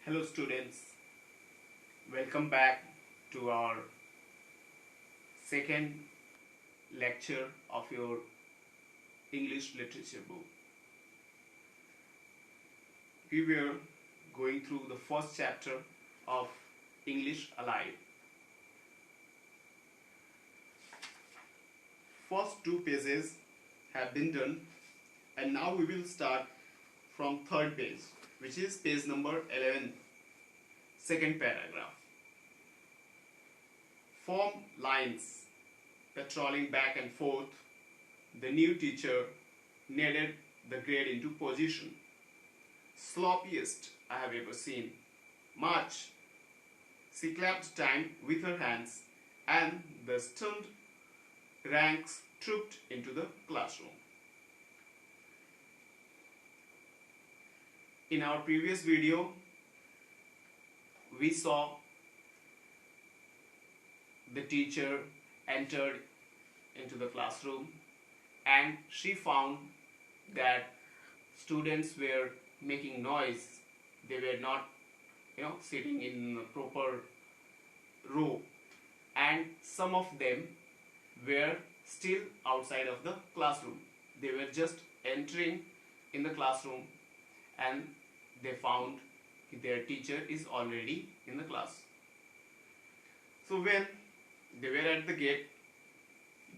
Hello students, welcome back to our second lecture of your English literature book. We were going through the first chapter of English Alive. First two pages have been done and now we will start from third page, which is page number 11, second paragraph. Form lines, patrolling back and forth. The new teacher kneaded the grade into position. Sloppiest I have ever seen. March. She clapped time with her hands and the stunned ranks trooped into the classroom. In our previous video, we saw the teacher entered into the classroom and she found that students were making noise. They were not, sitting in a proper row, and some of them were still outside of the classroom. They were just entering in the classroom and they found their teacher is already in the class. So when they were at the gate,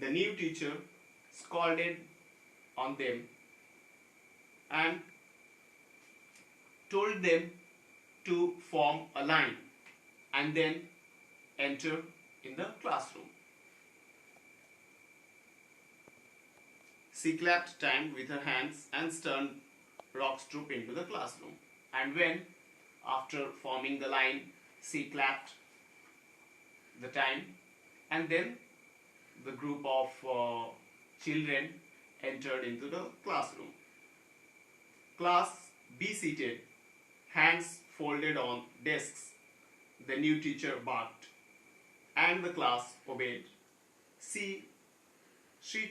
the new teacher scolded on them and told them to form a line and then enter in the classroom. She clapped time with her hands and turned rock troop into the classroom. And when, after forming the line, she clapped the time, and then the group of children entered into the classroom. Class, be seated, hands folded on desks. The new teacher barked, and the class obeyed. She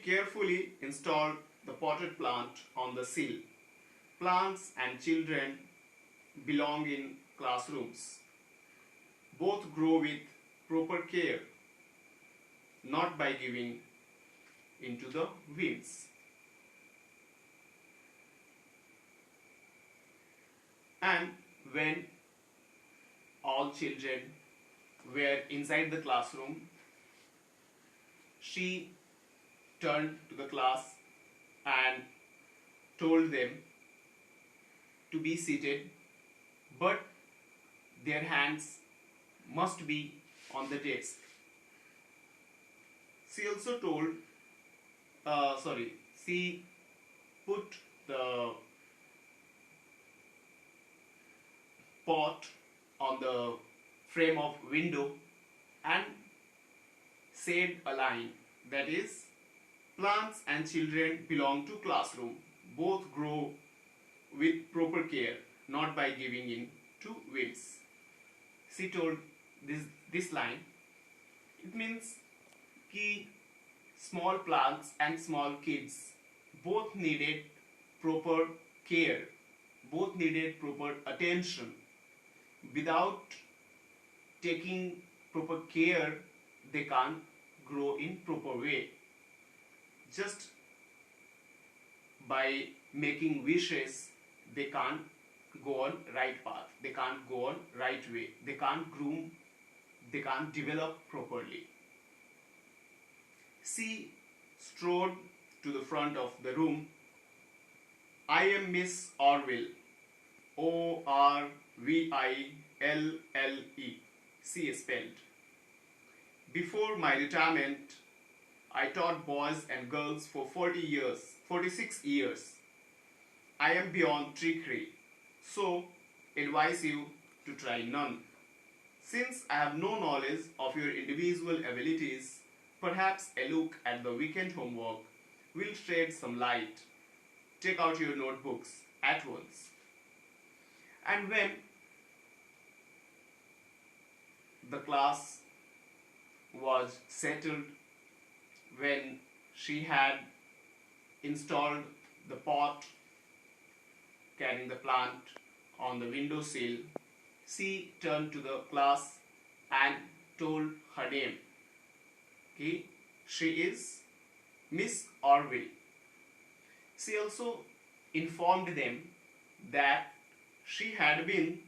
carefully installed the potted plant on the sill. Plants and children belong in classrooms. Both grow with proper care, not by giving into the winds. And when all children were inside the classroom, she turned to the class and told them to be seated, but their hands must be on the desk. She also told, she put the pot on the frame of window and said a line, that is, plants and children belong to classroom. Both grow with proper care, not by giving in to winds. She told this line. It means कि small plants and small kids both needed proper care, both needed proper attention. Without taking proper care, they can't grow in proper way. Just by making wishes, they can't go on right path, they can't go on right way, they can't groom, they can't develop properly. She strode to the front of the room. I am Miss Orville, Orville, she spelled. Before my retirement, I taught boys and girls for 46 years. I am beyond trickery, so advise you to try none. Since I have no knowledge of your individual abilities, perhaps a look at the weekend homework will shed some light. Take out your notebooks at once. And when the class was settled, when she had installed the pot carrying the plant on the windowsill, she turned to the class and told her name. Okay, she is Miss Orville. She also informed them that she had been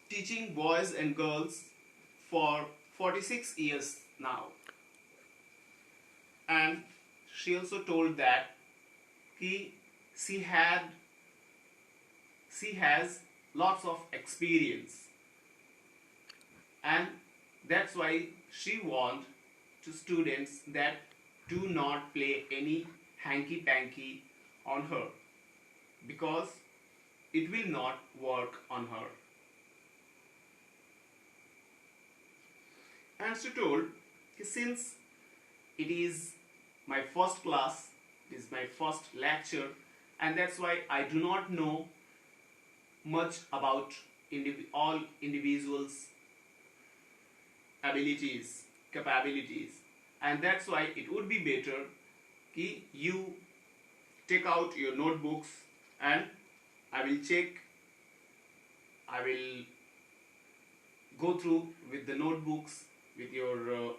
teaching boys and girls for 46 years now. And she also told that he, she had she has lots of experience, and that's why she warned to students that do not play any hanky panky on her, because it will not work on her. And she told, since it is my first class, it is my first lecture, and that's why I do not know much about all individuals' abilities, capabilities, and that's why it would be better कि you take out your notebooks and I will check, I will go through with the notebooks with your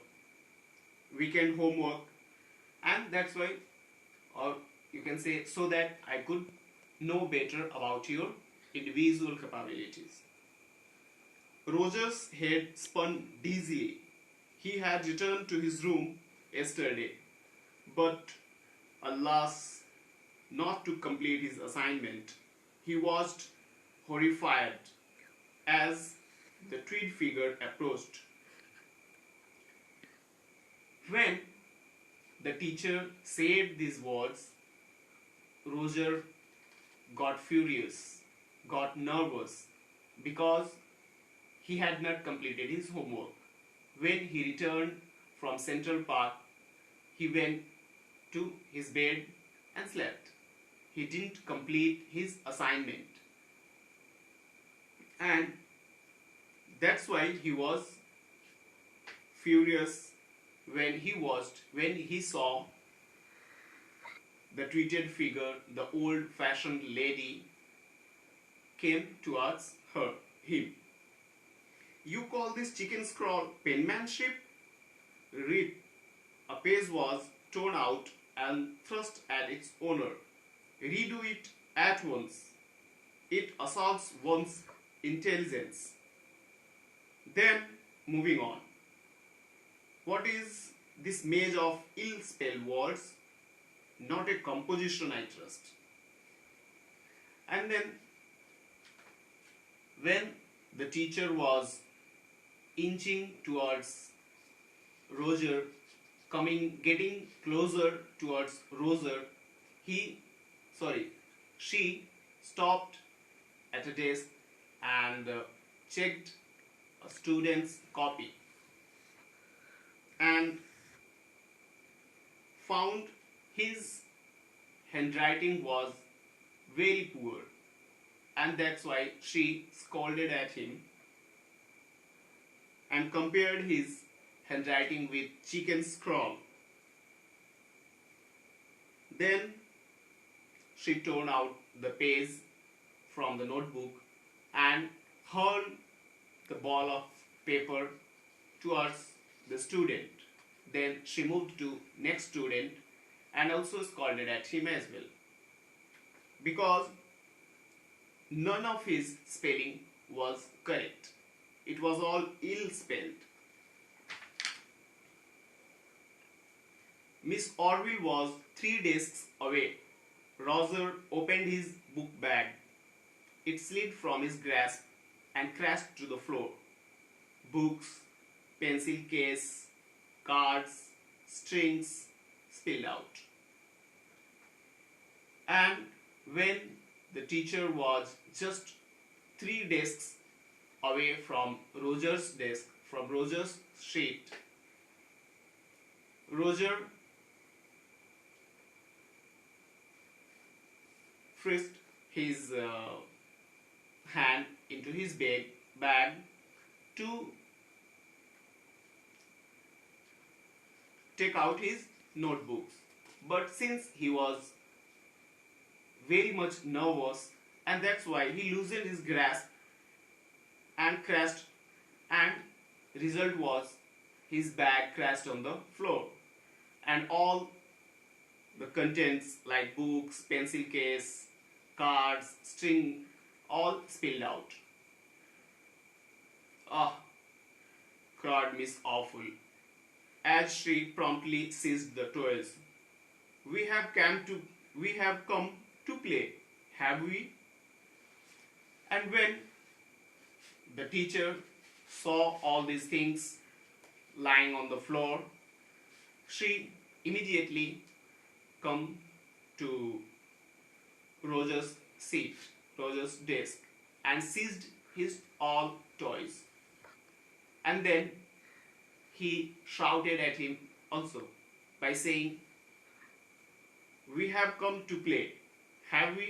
weekend homework, and that's why, or you can say, so that I could know better about your individual capabilities. Roger's head spun dizzily. He had returned to his room yesterday, but alas, not to complete his assignment. He watched horrified as the tweed figure approached. When the teacher said these words, Roger got furious, got nervous, because he had not completed his homework. When he returned from Central Park, he went to his bed and slept. He didn't complete his assignment. And that's why he was furious when he saw the tweeted figure, the old-fashioned lady, came towards him. You call this chicken scrawl penmanship? Read. A page was torn out and thrust at its owner. Redo it at once. It assaults one's intelligence. Then, moving on. What is this maze of ill-spelled words? Not a composition, I trust. And then, when the teacher was inching towards Roger, getting closer towards Roger, she stopped at a desk and checked a student's copy and found his handwriting was very poor, and that's why she scolded at him and compared his handwriting with chicken scrawl. Then she torn out the page from the notebook and hurled the ball of paper towards the student. Then she moved to next student and also scolded at him as well, because none of his spelling was correct. It was all ill spelled. Miss Orville was 3 desks away. Roger opened his book bag. It slid from his grasp and crashed to the floor. Books, pencil case, cards, strings spilled out. And when the teacher was just 3 desks away from Roger's desk, from Roger's sheet, Roger frisked his hand into his bag to take out his notebooks. But since he was very much nervous, and that's why he loosened his grasp and crashed, and result was his bag crashed on the floor, and all the contents like books, pencil case, cards, string, all spilled out. Ah, cried Miss Awful, as she promptly seized the toys. We have come to play, have we? And when the teacher saw all these things lying on the floor, she immediately come to Roger's seat, Roger's desk, and seized his all toys. And then he shouted at him also by saying, "We have come to play, have we?"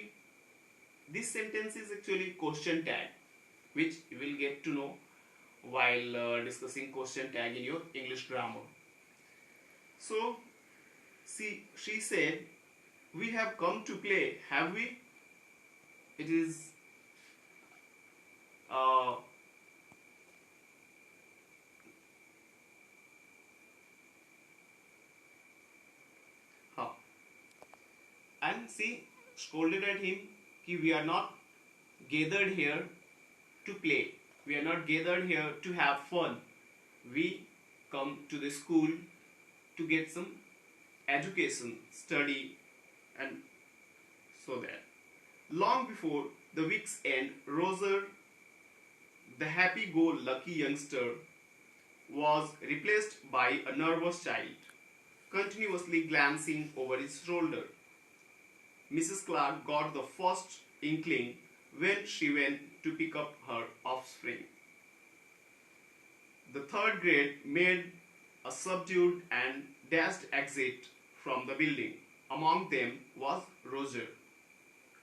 This sentence is actually question tag, which you will get to know while discussing question tag in your English grammar. So, see, she said, "We have come to play, have we?" It is uh, huh. And she scolded at him, "We are not gathered here to play. We are not gathered here to have fun. We come to the school to get some education, study, and so that." Long before the week's end, Roger, the happy-go-lucky youngster, was replaced by a nervous child, continuously glancing over his shoulder. Mrs. Clark got the first inkling when she went to pick up her offspring. The third grade made a subdued and dashed exit from the building. Among them was Roger,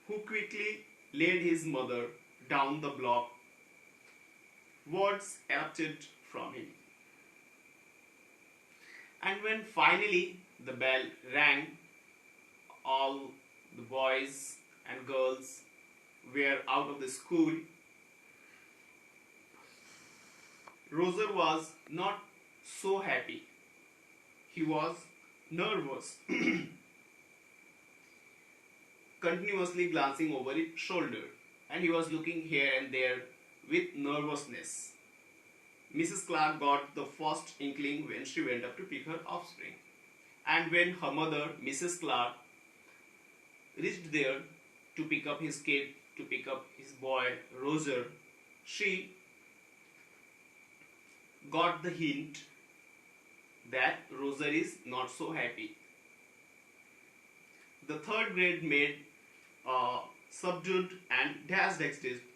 who quickly laid his mother down the block. Words erupted from him. And when finally the bell rang, all the boys and girls were out of the school. Roger was not so happy. He was nervous, continuously glancing over his shoulder, and he was looking here and there with nervousness. Mrs. Clark got the first inkling when she went up to pick her offspring. And when her mother, Mrs. Clark, reached there to pick up his kid, to pick up his boy, Roger, she got the hint that Roger is not so happy. The third grade made a subdued and dashed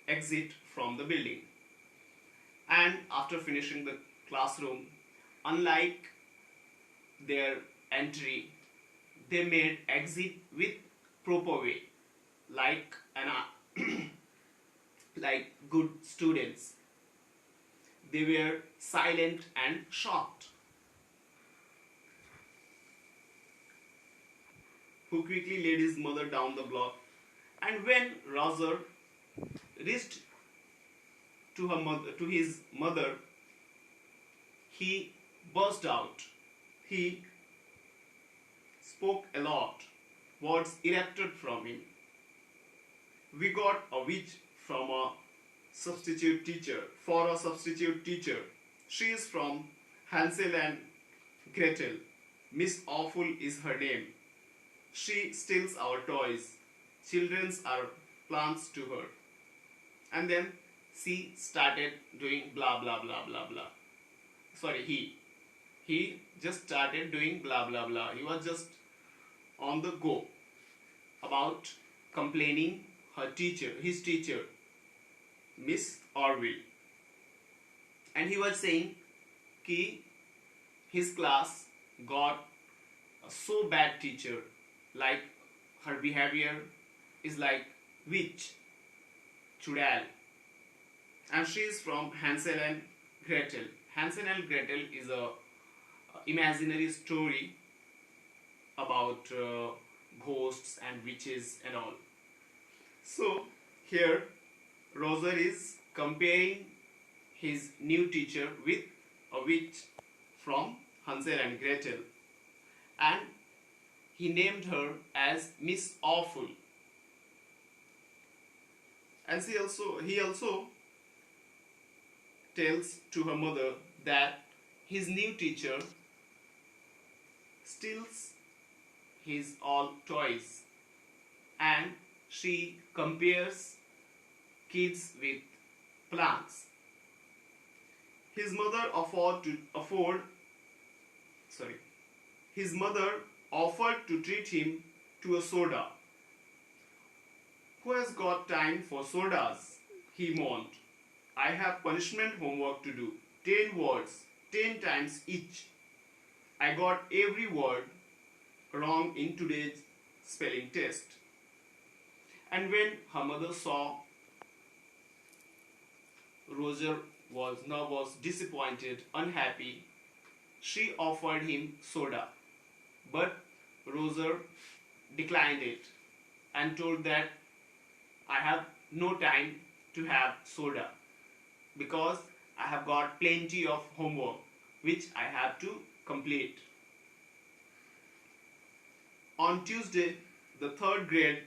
exit from the building. And after finishing the classroom, unlike their entry, they made exit with proper way, like like good students. They were silent and shocked. Who quickly laid his mother down the block, and when Roger reached to his mother, he burst out. He spoke a lot. Words erupted from him. "We got a witch from a substitute teacher, for a substitute teacher. She is from Hansel and Gretel. Miss Awful is her name. She steals our toys. Children's are plants to her." And then she started doing blah blah blah blah blah. Sorry, he just started doing blah blah blah. He was just on the go about complaining his teacher, Miss Orville. And he was saying कि his class got a so bad teacher, like her behavior is like witch, chudal, and she is from Hansel and Gretel. Hansel and Gretel is a imaginary story about ghosts and witches and all. So here Roger is comparing his new teacher with a witch from Hansel and Gretel, and he named her as Miss Awful. And he also tells to her mother that his new teacher steals his all toys, and she compares kids with plants. His mother sorry his mother offered to treat him to a soda. Who has got time for sodas? He moaned. I have punishment homework to do. 10 words, 10 times each. I got every word wrong in today's spelling test. And when her mother saw Roger was nervous, disappointed, unhappy, she offered him soda. But Roger declined it and told that I have no time to have soda because I have got plenty of homework which I have to complete. On Tuesday, the third grade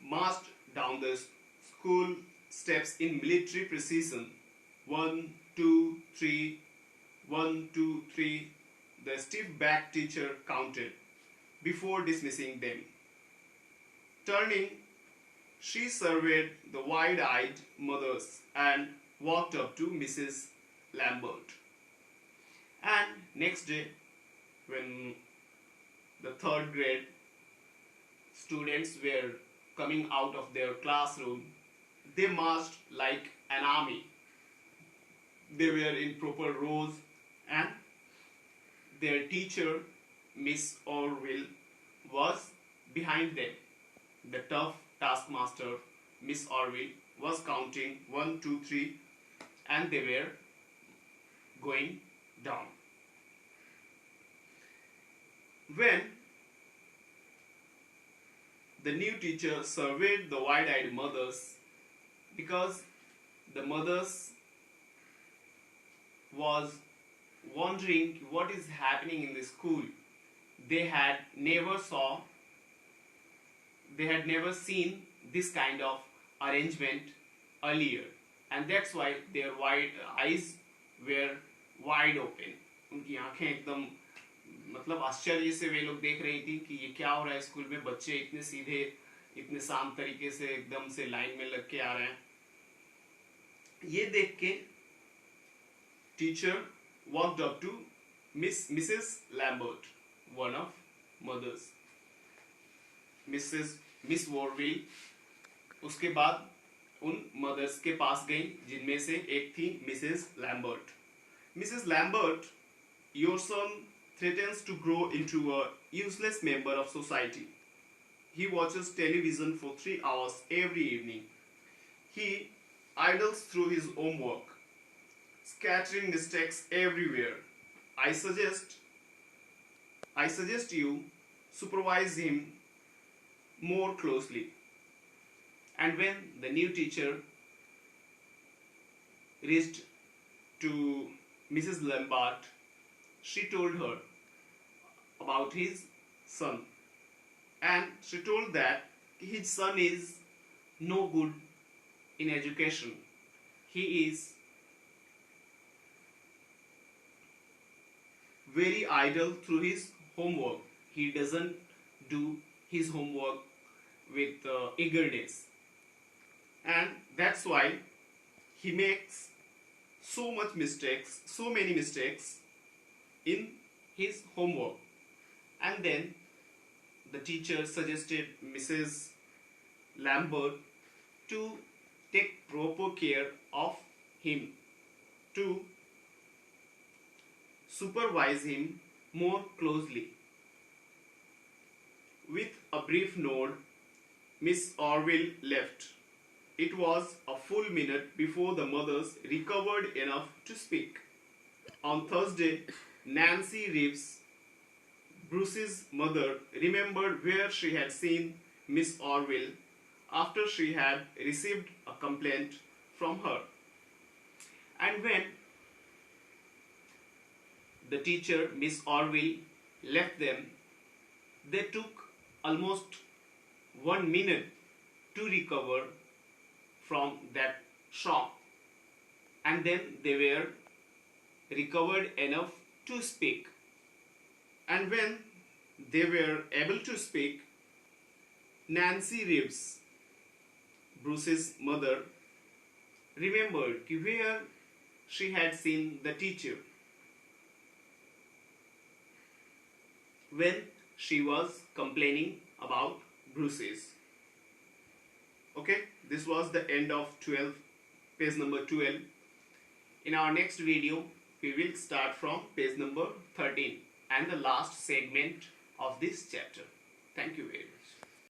marched down the school steps in military precision. 1, 2, 3, 1, 2, 3. The stiff-backed teacher counted before dismissing them. Turning, she surveyed the wide-eyed mothers and walked up to Mrs. Lambert. And next day, when the third grade students were coming out of their classroom, they marched like an army. They were in proper rows, and their teacher, Miss Orville, was behind them. The tough taskmaster, Miss Orville, was counting 1, 2, 3, and they were going down. When the new teacher surveyed the wide-eyed mothers, because the mothers was wondering what is happening in the school. They had never seen this kind of arrangement earlier, and that's why their eyes were wide open. उनकी आंखें एकदम मतलब आश्चर्य से वे लोग देख रही थी कि ये क्या हो रहा है स्कूल में, बच्चे इतने सीधे इतने शांत तरीके से एकदम से लाइन में लग के आ रहे हैं. ये देख के teacher walked up to Mrs. Lambert, one of mothers. Miss Warville उसके बाद उन mothers के पास गई जिनमें से एक थी Mrs. Lambert. Mrs. Lambert, your son threatens to grow into a useless member of society. He watches television for 3 hours every evening. He idles through his homework, scattering mistakes everywhere. I suggest you supervise him more closely. And when the new teacher reached to Mrs. Lambert, she told her about his son, and she told that his son is no good in education. He is very idle through his homework. He doesn't do his homework with eagerness, and that's why he makes so many mistakes in his homework. And then the teacher suggested Mrs. Lambert to take proper care of him, to supervise him more closely. With a brief nod, Miss Orville left. It was a full minute before the mothers recovered enough to speak. On Thursday, Nancy Reeves, Bruce's mother, remembered where she had seen Miss Orville after she had received a complaint from her. And when the teacher, Miss Orville, left them, they took almost 1 minute to recover from that shock, and then they were recovered enough to speak. And when they were able to speak, Nancy Reeves, Bruce's mother, remembered where she had seen the teacher when she was complaining about bruises. Okay, this was the end of 12, page number 12. In our next video, we will start from page number 13 and the last segment of this chapter. Thank you very much.